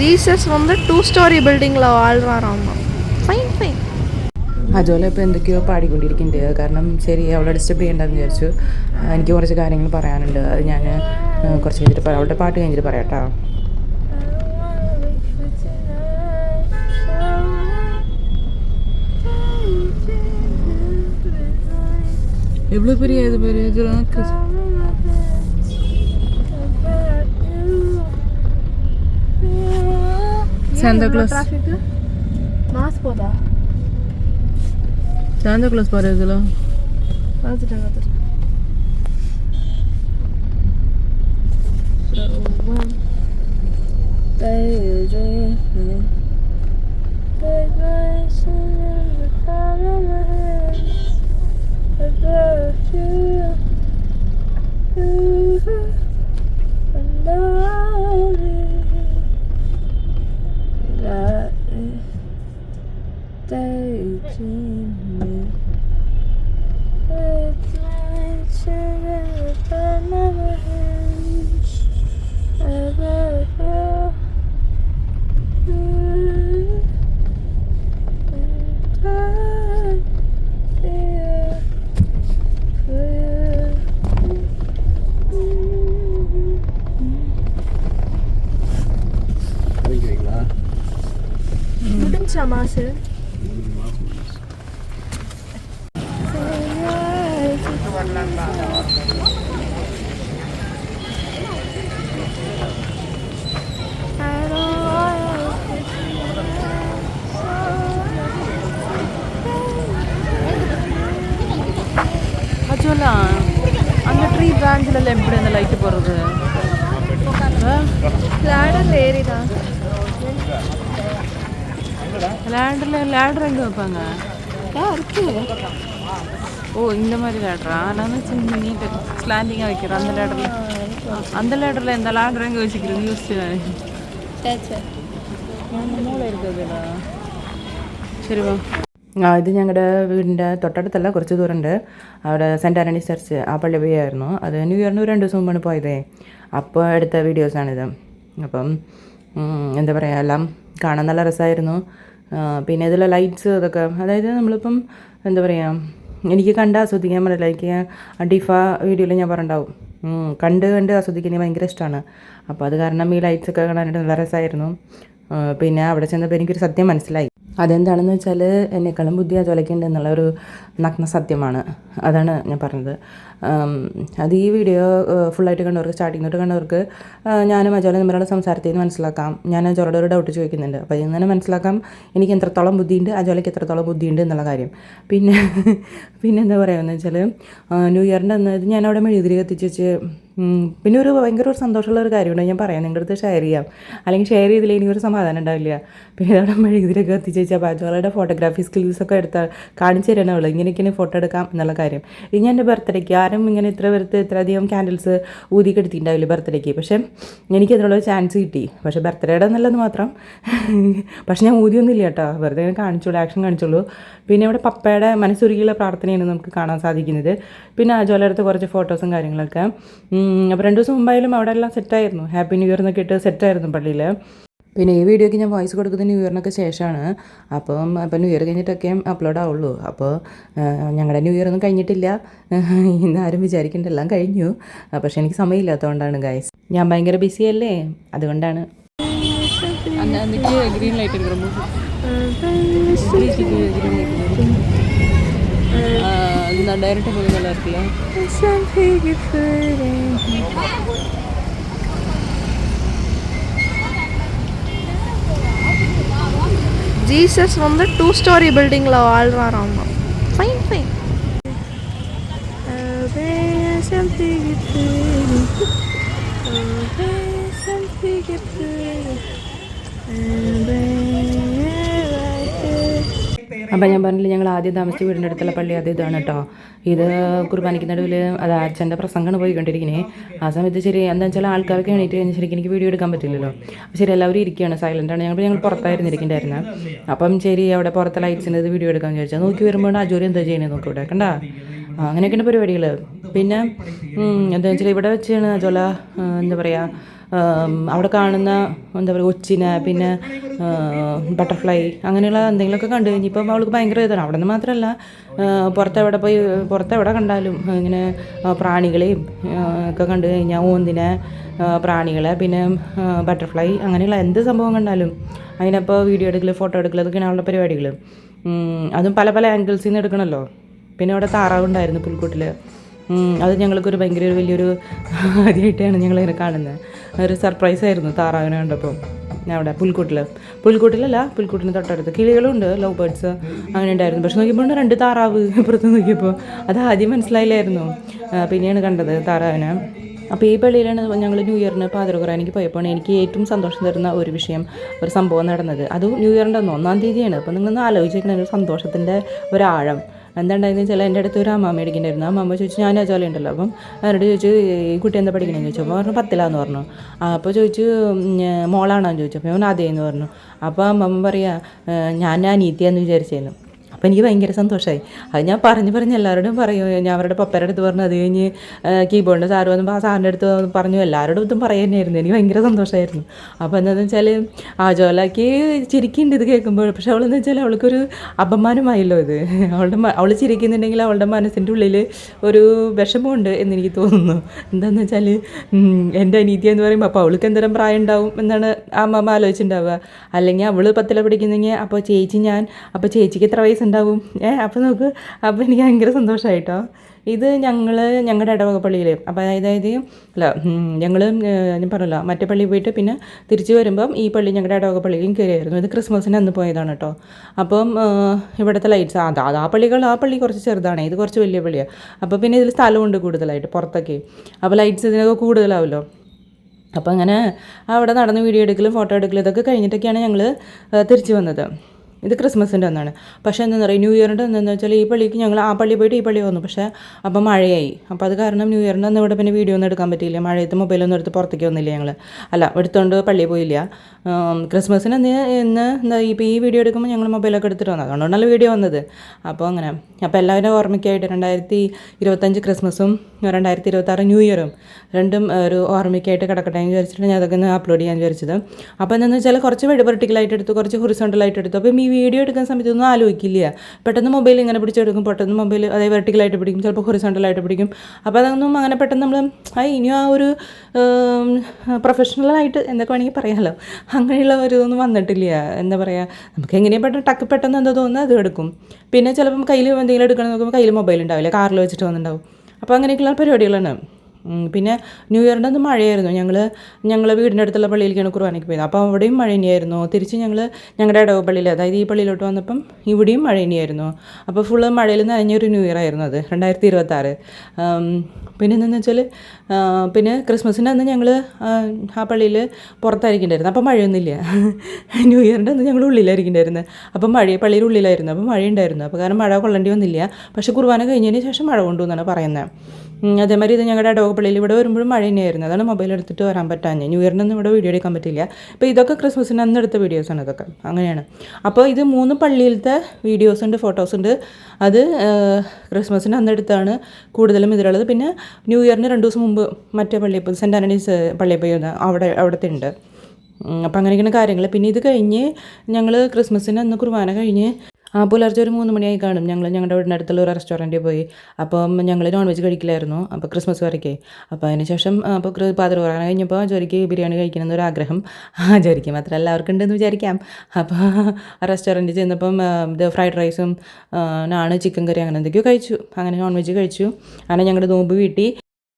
Jesus வந்து 2 story பில்டிங்கில் வாழ்வாராமா. Fine fine. അജോല ഇപ്പോൾ എന്തൊക്കെയോ പാടിക്കൊണ്ടിരിക്കുന്നുണ്ട്. കാരണം ശരി അവളെ ഡിസ്റ്റർബ് ചെയ്യേണ്ടെന്ന് വിചാരിച്ചു. എനിക്ക് കുറച്ച് കാര്യങ്ങൾ പറയാനുണ്ട്. അത് ഞാൻ കുറച്ച് കഴിഞ്ഞിട്ട് പറയാം. അവളുടെ പാട്ട് കഴിഞ്ഞിട്ട് പറയാം കേട്ടോ. എவ்வளோ பெரிய இது பெரிய Santa Claus. மாஸ் போதா? Santa Claus பாரு இதுல. பார்த்துட்டேன். முடிஞ்சா மாசு அஜோலா அந்த ட்ரீ பிரான்ச்சில் எப்படி அந்த லைட்டு போடுறது? லேடர் ஏறிதான். லேடர் எங்கே வைப்பாங்க? இருக்கு. ஓ இந்த மாதிரி லேடரா? நான் சின்ன நீட்டு ஸ்லாண்டிங்காக வைக்கிறேன். அந்த லேடரில் இந்த லேடர் எங்கே வச்சுக்கிறது யூஸ் മൂള இருக்குதுடா. ശരി വാ. ഇത് ഞങ്ങളുടെ വീടിൻ്റെ തൊട്ടടുത്തല്ല, കുറച്ച് ദൂരമുണ്ട്. അവിടെ സെൻറ്റ് ആൻ്റണീസ് ചർച്ച്, ആ പള്ളി പോയായിരുന്നു. അത് ന്യൂ ഇയറിന് 2 ദിവസം മുമ്പാണ് പോയതേ. അപ്പോൾ എടുത്ത വീഡിയോസാണിത്. അപ്പം എന്താ പറയുക, എല്ലാം കാണാൻ നല്ല രസമായിരുന്നു. പിന്നെ ഇതിലെ ലൈറ്റ്സ് ഇതൊക്കെ, അതായത് നമ്മളിപ്പം എന്താ പറയുക, എനിക്ക് കണ്ട് ആസ്വദിക്കാൻ പറ്റില്ല. എനിക്ക് ഡിഫ വീഡിയോയിൽ ഞാൻ പറഞ്ഞിട്ടുണ്ടാവും, കണ്ട് ആസ്വദിക്കാൻ ഭയങ്കര ഇഷ്ടമാണ്. അപ്പോൾ അത് കാരണം ഈ ലൈറ്റ്സൊക്കെ കാണാനായിട്ട് നല്ല രസമായിരുന്നു. പിന്നെ അവിടെ ചെന്നപ്പോൾ എനിക്കൊരു സത്യം മനസ്സിലായി. അതെന്താണെന്ന് വെച്ചാൽ എന്നെക്കാളും ബുദ്ധി അജോലയ്ക്കുണ്ട് എന്നുള്ളൊരു നഗ്ന സത്യമാണ്. അതാണ് ഞാൻ പറഞ്ഞത്. അത് ഈ വീഡിയോ ഫുള്ളായിട്ട് കണ്ടവർക്ക്, സ്റ്റാർട്ടിങ് തൊട്ട് കണ്ടവർക്ക് ഞാനും അജോല തമ്മിലുള്ള സംസാരത്തിൽ നിന്ന് മനസ്സിലാക്കാം. ഞാൻ അജോലയുടെ ഒരു ഡൗട്ട് ചോദിക്കുന്നുണ്ട്. അപ്പോൾ ഇതിൽ നിന്ന് മനസ്സിലാക്കാം എനിക്ക് എത്രത്തോളം ബുദ്ധിയുണ്ട്, അജോലയ്ക്ക് എത്രത്തോളം ബുദ്ധിയുണ്ട് എന്നുള്ള കാര്യം. പിന്നെ എന്താ പറയുകയെന്ന് വെച്ചാൽ, ന്യൂ ഇയറിൻ്റെ അന്ന് ഇത് ഞാനവിടെ മെഴുകുതിരി കത്തിച്ച് വെച്ച്, പിന്നെ ഭയങ്കര ഒരു സന്തോഷമുള്ള ഒരു കാര്യമുണ്ട്, ഞാൻ പറയാം, നിങ്ങളുടെ അടുത്ത് ഷെയർ ചെയ്യാം. അല്ലെങ്കിൽ ഷെയർ ചെയ്തില്ലെങ്കിൽ എനിക്കൊരു സമാധാനം ഉണ്ടാവില്ല. പിന്നെ അവിടെ മെഴുകുതിരിയൊക്കെ കത്തിച്ച് വെച്ചാൽ അജോലയുടെ ഫോട്ടോഗ്രാഫി സ്കിൽസൊക്കെ എടുത്താൽ കാണിച്ചു തരണമല്ലോ, ഇങ്ങനെയൊക്കെ ഫോട്ടോ എടുക്കാം എന്നുള്ള കാര്യം. ഇത് ഞാൻ എൻ്റെ ബർത്ത്ഡേക്ക് ആരും ഇങ്ങനെ ഇത്രയധികം ക്യാൻഡിൽസ് ഊതി കെടുത്തിട്ടുണ്ടാവില്ല ബർത്ത്ഡേക്ക്. പക്ഷേ എനിക്ക് അതിനുള്ളൊരു ചാൻസ് കിട്ടി. പക്ഷേ ബർത്ത്ഡേയുടെ നല്ലത് മാത്രം. പക്ഷെ ഞാൻ ഊതിയൊന്നുമില്ല കേട്ടോ, വെറുതെ കാണിച്ചുള്ളൂ, ആക്ഷൻ കാണിച്ചുള്ളൂ. പിന്നെ ഇവിടെ പപ്പയുടെ മനസ്സുരുകിയുള്ള പ്രാർത്ഥനയാണ് നമുക്ക് കാണാൻ സാധിക്കുന്നത്. പിന്നെ അജോല അടുത്ത് കുറച്ച് ഫോട്ടോസും കാര്യങ്ങളൊക്കെ. അപ്പോൾ 2 ദിവസം മുമ്പായാലും അവിടെ എല്ലാം സെറ്റായിരുന്നു. ഹാപ്പി ന്യൂ ഇയർ എന്നൊക്കെ ഇട്ട് സെറ്റായിരുന്നു പള്ളിയിൽ. പിന്നെ ഈ വീഡിയോയ്ക്ക് ഞാൻ വോയിസ് കൊടുക്കുന്നത് ന്യൂ ഇയറിനൊക്കെ ശേഷമാണ്. അപ്പോൾ ന്യൂ ഇയർ കഴിഞ്ഞിട്ടൊക്കെ അപ്ലോഡ് ആവുള്ളൂ. അപ്പോൾ ഞങ്ങളുടെ ന്യൂ ഇയർ ഒന്നും കഴിഞ്ഞിട്ടില്ല, ഇന്ന് ആരും വിചാരിക്കേണ്ട എല്ലാം കഴിഞ്ഞു. പക്ഷേ എനിക്ക് സമയമില്ലാത്തതുകൊണ്ടാണ് ഗൈസ്, ഞാൻ ഭയങ്കര ബിസി അല്ലേ, അതുകൊണ്ടാണ്. ഗ്രീൻ ലൈറ്റ് ഡയറക്റ്റ് പോയി നല്ല ഇരിക്കില്ല. ஜீசஸ் வந்து 2 story பில்டிங்கில் வாழ்வாராமா. Fine fine. അപ്പം ഞാൻ പറഞ്ഞില്ല, ഞങ്ങൾ ആദ്യം താമസിച്ച വീടിൻ്റെ അടുത്തുള്ള പള്ളി അത് ഇതാണ് കേട്ടോ. ഇത് കുർബാനയ്ക്ക് നടുവിൽ അത് അച്ഛൻ്റെ പ്രസംഗമാണ് പോയിക്കൊണ്ടിരിക്കുന്നത്. ആ സമയത്ത് ശരി എന്താ വെച്ചാൽ ആൾക്കാർക്ക് എണീറ്റ് കഴിഞ്ഞാൽ ശരിക്കും എനിക്ക് വീഡിയോ എടുക്കാൻ പറ്റില്ലല്ലോ. ശരി എല്ലാവരും ഇരിക്കുകയാണ്, സൈലൻ്റാണ്. ഞങ്ങൾ പുറത്തായിരുന്നു ഇരിക്കേണ്ടായിരുന്നത്. അപ്പം ശരി അവിടെ പുറത്തെ ലൈറ്റ്സിൻ്റെ ഇത് വീഡിയോ എടുക്കാമെന്ന് ചോദിച്ചാൽ നോക്കി വരുമ്പോൾ അജോലി എന്താ ചെയ്യുന്നത് നോക്കി ഇവിടെ കണ്ടാ. അങ്ങനെയൊക്കെയാണ് പരിപാടികൾ. പിന്നെ എന്താ വെച്ചാൽ ഇവിടെ വെച്ചാണ് അജോല എന്താ പറയുക അവിടെ കാണുന്ന എന്താ പറയുക ഒച്ചിനെ പിന്നെ ബട്ടർഫ്ലൈ അങ്ങനെയുള്ള എന്തെങ്കിലുമൊക്കെ കണ്ടു കഴിഞ്ഞപ്പോൾ അവൾക്ക് ഭയങ്കര ഇതാണ്. അവിടെ നിന്ന് മാത്രമല്ല പുറത്തെവിടെ കണ്ടാലും ഇങ്ങനെ പ്രാണികളെയും ഒക്കെ കണ്ടു കഴിഞ്ഞാൽ ഓന്തിനെ പ്രാണികളെ പിന്നെ ബട്ടർഫ്ലൈ അങ്ങനെയുള്ള എന്ത് സംഭവം കണ്ടാലും അതിനപ്പോൾ വീഡിയോ എടുക്കൽ ഫോട്ടോ എടുക്കൽ അതൊക്കെയാണ് അവളുടെ പരിപാടികൾ. അതും പല പല ആംഗിൾസിൽ നിന്ന് എടുക്കണമല്ലോ. പിന്നെ അവിടെ താറാവുണ്ടായിരുന്നു പുൽക്കൂട്ടിൽ. അത് ഞങ്ങൾക്കൊരു ഭയങ്കര ഒരു വലിയൊരു ആദ്യമായിട്ടാണ് ഞങ്ങളിങ്ങനെ കാണുന്നത്. ഒരു സർപ്രൈസായിരുന്നു താറാവിനെ കണ്ടപ്പോൾ അവിടെ പുൽക്കൂട്ടിന് തൊട്ടടുത്ത് കിളികളുണ്ട്, ലവ് ബേർഡ്സ് അങ്ങനെ ഉണ്ടായിരുന്നു. പക്ഷെ നോക്കിയപ്പോൾ 2 താറാവ് ഇപ്പുറത്ത് നോക്കിയപ്പോൾ അത് ആദ്യം മനസ്സിലായില്ലായിരുന്നു, പിന്നെയാണ് കണ്ടത് താറാവിനെ. അപ്പോൾ ഈ പള്ളിയിലാണ് ഞങ്ങൾ ന്യൂ ഇയറിന് പാതിര ഖുർആനിക്ക് പോയപ്പോൾ എനിക്ക് ഏറ്റവും സന്തോഷം തരുന്ന ഒരു സംഭവം നടന്നത്. അത് ന്യൂ ഇയറിൻ്റെ 1-ാം തീയതിയാണ്. അപ്പോൾ നിങ്ങളൊന്ന് ആലോചിച്ചിരിക്കുന്ന ഒരു സന്തോഷത്തിൻ്റെ ഒരാഴം എന്താണ്ടായെന്ന് വെച്ചാൽ എൻ്റെ അടുത്ത് ഒരു അമ്മാമ്മ ഇരിക്കുന്നുണ്ടായിരുന്നു. അമ്മമ്മ ചോദിച്ചു ഞാൻ അജോല ഉണ്ടല്ലോ, അപ്പം അവരോട് ചോദിച്ചു ഈ കുട്ടി എന്താ പഠിക്കണമെന്ന് ചോദിച്ചു. അപ്പോൾ പറഞ്ഞു 10ലാന്ന് പറഞ്ഞു. അപ്പോൾ ചോദിച്ചു മോളാണോന്ന് ചോദിച്ചു. അപ്പോൾ അവൻ അതേന്ന് പറഞ്ഞു. അപ്പോൾ അമ്മമ്മ പറയാ ഞാൻ അനീത്തിയാന്ന് വിചാരിച്ചായിരുന്നു. അപ്പോൾ എനിക്ക് ഭയങ്കര സന്തോഷമായി. അത് ഞാൻ പറഞ്ഞ് എല്ലാവരോടും പറയും. ഞാൻ അവരുടെ പപ്പയുടെ അടുത്ത് പറഞ്ഞു. അത് കഴിഞ്ഞ് കീബോർഡിൻ്റെ സാറ് വന്നപ്പോൾ ആ സാറിൻ്റെ അടുത്ത് പറഞ്ഞു. എല്ലാവരോടും ഇതും പറയുക തന്നെയായിരുന്നു. എനിക്ക് ഭയങ്കര സന്തോഷമായിരുന്നു. അപ്പോൾ എന്താണെന്ന് വെച്ചാൽ ആജോലാക്ക് ചിരിക്കുന്നുണ്ട് ഇത് കേൾക്കുമ്പോൾ. പക്ഷെ അവളെന്ന് വെച്ചാൽ അവൾക്കൊരു അപമാനമായല്ലോ ഇത്. അവൾ ചിരിക്കുന്നുണ്ടെങ്കിൽ അവളുടെ മനസ്സിൻ്റെ ഉള്ളിൽ ഒരു വിഷമമുണ്ട് എന്നെനിക്ക് തോന്നുന്നു. എന്താണെന്ന് വെച്ചാൽ എൻ്റെ അനീതി എന്ന് പറയുമ്പോൾ അപ്പോൾ അവൾക്ക് എന്തോരം പ്രായം ഉണ്ടാവും എന്നാണ് ആ അമ്മ ആലോചിച്ചിട്ടുണ്ടാവുക. അല്ലെങ്കിൽ അവൾ 10ൽ പഠിക്കുന്നെങ്കിൽ അപ്പോൾ ചേച്ചിക്ക് എത്ര വയസ്സുണ്ടാവും? അപ്പോൾ നോക്ക്. അപ്പോൾ എനിക്ക് ഭയങ്കര സന്തോഷമായിട്ടോ. ഇത് ഞങ്ങളുടെ ഇടവക പള്ളിയിൽ അപ്പോൾ ഞങ്ങൾ ഞാൻ പറഞ്ഞല്ലോ മറ്റേ പള്ളിയിൽ പോയിട്ട് പിന്നെ തിരിച്ച് വരുമ്പം ഈ പള്ളി ഞങ്ങളുടെ ഇടവക പള്ളിയിലും കയറിയായിരുന്നു. ഇത് ക്രിസ്മസിന് അന്ന് പോയതാണ് കേട്ടോ. അപ്പം ഇവിടുത്തെ ലൈറ്റ്സ് ആ പള്ളി കുറച്ച് ചെറുതാണ്, ഇത് കുറച്ച് വലിയ പള്ളിയാണ്. അപ്പോൾ പിന്നെ ഇതിൽ സ്ഥലമുണ്ട് കൂടുതലായിട്ട് പുറത്തൊക്കെ. അപ്പോൾ ലൈറ്റ്സ് ഇതിനൊക്കെ കൂടുതലാവുമല്ലോ. അപ്പോൾ അങ്ങനെ അവിടെ നടന്ന് വീഡിയോ എടുക്കലും ഫോട്ടോ എടുക്കലും ഇതൊക്കെ കഴിഞ്ഞിട്ടൊക്കെയാണ് ഞങ്ങൾ തിരിച്ച് വന്നത്. ഇത് ക്രിസ്മസിൻ്റെ ഒന്നാണ്. പക്ഷേ എന്താണെന്ന് പറയുക, ന്യൂ ഇയറിൻ്റെ എന്താണെന്ന് വെച്ചാൽ ഈ പള്ളിക്ക് ഞങ്ങൾ ആ പള്ളി പോയിട്ട് ഈ പള്ളി വന്നു. പക്ഷേ അപ്പം മഴയായി. അപ്പോൾ അത് കാരണം ന്യൂ ഇയറിൻ്റെ അന്ന് ഇവിടെ പിന്നെ വീഡിയോ ഒന്നും എടുക്കാൻ പറ്റിയില്ല. മഴയത്ത് മൊബൈലൊന്നും എടുത്ത് പുറത്തേക്ക് വന്നില്ല ഞങ്ങൾ. എടുത്തുകൊണ്ട് പള്ളിയിൽ പോയില്ല. ക്രിസ്മസിന് എന്താ ഇപ്പോൾ ഈ വീഡിയോ എടുക്കുമ്പോൾ ഞങ്ങൾ മൊബൈലൊക്കെ എടുത്തിട്ട് വന്നത്. അതുകൊണ്ടാണല്ലോ വീഡിയോ വന്നത്. അപ്പോൾ അങ്ങനെ അപ്പോൾ എല്ലാവരും ഓർമ്മയ്ക്കായിട്ട് 2025 ക്രിസ്മസും 2026 ന്യൂ ഇയറും രണ്ടും ഒരു ഓർമ്മയ്ക്കായിട്ട് കിടക്കട്ടെ എന്ന് വിചാരിച്ചിട്ട് ഞാൻ അതൊക്കെ ഒന്ന് അപ്ലോഡ് ചെയ്യാൻ വിചാരിച്ചത്. അപ്പോൾ എന്താണെന്ന് വെച്ചാൽ കുറച്ച് വെർട്ടിക്കലായിട്ട് എടുത്തു, കുറച്ച് ഹൊറിസോണ്ടലായിട്ട് എടുത്തു. അപ്പം ഈ വീഡിയോ എടുക്കുന്ന സമയത്തൊന്നും ആലോചിക്കില്ല. പെട്ടെന്ന് മൊബൈൽ ഇങ്ങനെ പിടിച്ചെടുക്കും, പെട്ടെന്ന് മൊബൈൽ അതേ വെർട്ടിക്കലായിട്ട് പിടിക്കും, ചിലപ്പോൾ ഹൊറിസോണ്ടലായിട്ട് പിടിക്കും. അപ്പോൾ അതൊന്നും അങ്ങനെ പെട്ടെന്ന് നമ്മൾ ഇനിയും ആ ഒരു പ്രൊഫഷണലായിട്ട് എന്തൊക്കെ വേണമെങ്കിൽ പറയാമല്ലോ, അങ്ങനെയുള്ള ഒരു ഇതൊന്നും വന്നിട്ടില്ല. എന്താ പറയുക, നമുക്ക് എങ്ങനെയാണ് പെട്ടെന്ന് എന്താ തോന്നുന്നത് അത് എടുക്കും. പിന്നെ ചിലപ്പം കയ്യിൽ എന്തെങ്കിലും എടുക്കണം നോക്കുമ്പോൾ കയ്യിൽ മൊബൈൽ ഉണ്ടാവില്ല, കാറിൽ വെച്ചിട്ട് വന്നിട്ടുണ്ടാവും. അപ്പോൾ അങ്ങനെയൊക്കെയുള്ള പരിപാടികളാണ്. പിന്നെ ന്യൂ ഇയറിൻ്റെ അന്ന് മഴയായിരുന്നു. ഞങ്ങൾ വീടിൻ്റെ അടുത്തുള്ള പള്ളിയിലേക്കാണ് കുർബാനയ്ക്ക് പോയത്. അപ്പോൾ അവിടെയും മഴ തന്നെയായിരുന്നു. തിരിച്ച് ഞങ്ങളുടെ ഇടവ പള്ളിയിൽ, അതായത് ഈ പള്ളിയിലോട്ട് വന്നപ്പം ഇവിടെയും മഴ തന്നെയായിരുന്നു. അപ്പോൾ ഫുള്ള് മഴയിൽ നനഞ്ഞൊരു ന്യൂ ഇയർ ആയിരുന്നു അത് 2026. പിന്നെ എന്താണെന്ന് വെച്ചാൽ പിന്നെ ക്രിസ്മസിൻ്റെ അന്ന് ഞങ്ങൾ ആ പള്ളിയിൽ പുറത്തായിരിക്കണ്ടായിരുന്നു. അപ്പോൾ മഴയൊന്നുമില്ല. ന്യൂ ഇയറിൻ്റെ അന്ന് ഞങ്ങൾ ഉള്ളിലായിരിക്കണ്ടായിരുന്നത്. അപ്പം പള്ളിയുടെ ഉള്ളിലായിരുന്നു. അപ്പോൾ മഴയുണ്ടായിരുന്നു. അപ്പോൾ കാരണം മഴ കൊള്ളേണ്ടി വന്നില്ല. പക്ഷേ കുർബാന കഴിഞ്ഞതിന് ശേഷം മഴ കൊണ്ടു എന്നാണ് പറയുന്നത്. അതേമാതിരി ഇത് ഞങ്ങളുടെ ഇടവക പള്ളിയിൽ ഇവിടെ വരുമ്പോഴും മഴ തന്നെയായിരുന്നു. അതാണ് മൊബൈൽ എടുത്തിട്ട് വരാൻ പറ്റാഞ്ഞത്. ന്യൂ ഇയറിനൊന്നും ഇവിടെ വീഡിയോ എടുക്കാൻ പറ്റില്ല. അപ്പോൾ ഇതൊക്കെ ക്രിസ്മസിന് അന്ന് എടുത്ത വീഡിയോസാണ് ഇതൊക്കെ. അങ്ങനെയാണ്. അപ്പോൾ ഇത് 3 പള്ളിയിലത്തെ വീഡിയോസുണ്ട്, ഫോട്ടോസുണ്ട്. അത് ക്രിസ്മസിന് അന്ന് എടുത്താണ് കൂടുതലും ഇതിലുള്ളത്. പിന്നെ ന്യൂ ഇയറിന് 2 ദിവസം മുമ്പ് മറ്റേ പള്ളിയിൽ പോയി, സെൻറ്റ് ആൻ്റണീസ് പള്ളിയിൽ പോയി അവിടുത്തെ ഉണ്ട്. അപ്പോൾ അങ്ങനെയൊക്കെയാണ് കാര്യങ്ങൾ. പിന്നെ ഇത് കഴിഞ്ഞ് ഞങ്ങൾ ക്രിസ്മസിന് അന്ന് കുർബാന കഴിഞ്ഞ് പുലർച്ചെ ഒരു 3 മണിയായി കാണും. ഞങ്ങളുടെ വീടിൻ്റെ അടുത്തുള്ള ഒരു റെസ്റ്റോറൻറ്റിൽ പോയി. അപ്പം ഞങ്ങൾ നോൺ വെജ് കഴിക്കില്ലായിരുന്നു അപ്പോൾ ക്രിസ്മസ് വരയ്ക്ക്. അപ്പോൾ അതിന് ശേഷം അപ്പോൾ പാതിര ഖുർആൻ കഴിഞ്ഞപ്പോൾ ജോലിക്ക് ബിരിയാണി കഴിക്കണം എന്നൊരാഗ്രഹം ജോലിക്ക് മാത്രമല്ല എല്ലാവർക്കും ഉണ്ടെന്ന് വിചാരിക്കാം. അപ്പോൾ റെസ്റ്റോറൻറ്റിൽ ചെന്നപ്പം ഇത് ഫ്രൈഡ് റൈസും നാണ് ചിക്കൻ കറി അങ്ങനെ എന്തൊക്കെയോ കഴിച്ചു. അങ്ങനെ നോൺ വെജ് കഴിച്ചു. അങ്ങനെ ഞങ്ങളുടെ നോമ്പ് വീട്ടി